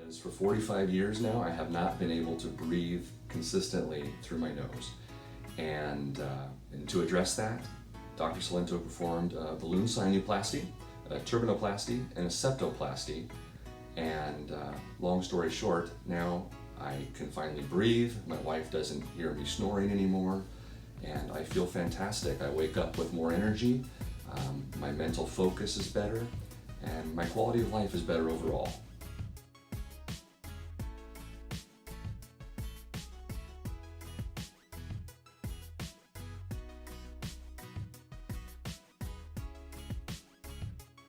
Because for 45 years now, I have not been able to breathe consistently through my nose. And to address that, Dr. Cilento performed a balloon sinuplasty, a turbinoplasty, and a septoplasty. And long story short, now I can finally breathe. My wife doesn't hear me snoring anymore, and I feel fantastic. I wake up with more energy, my mental focus is better, and my quality of life is better overall.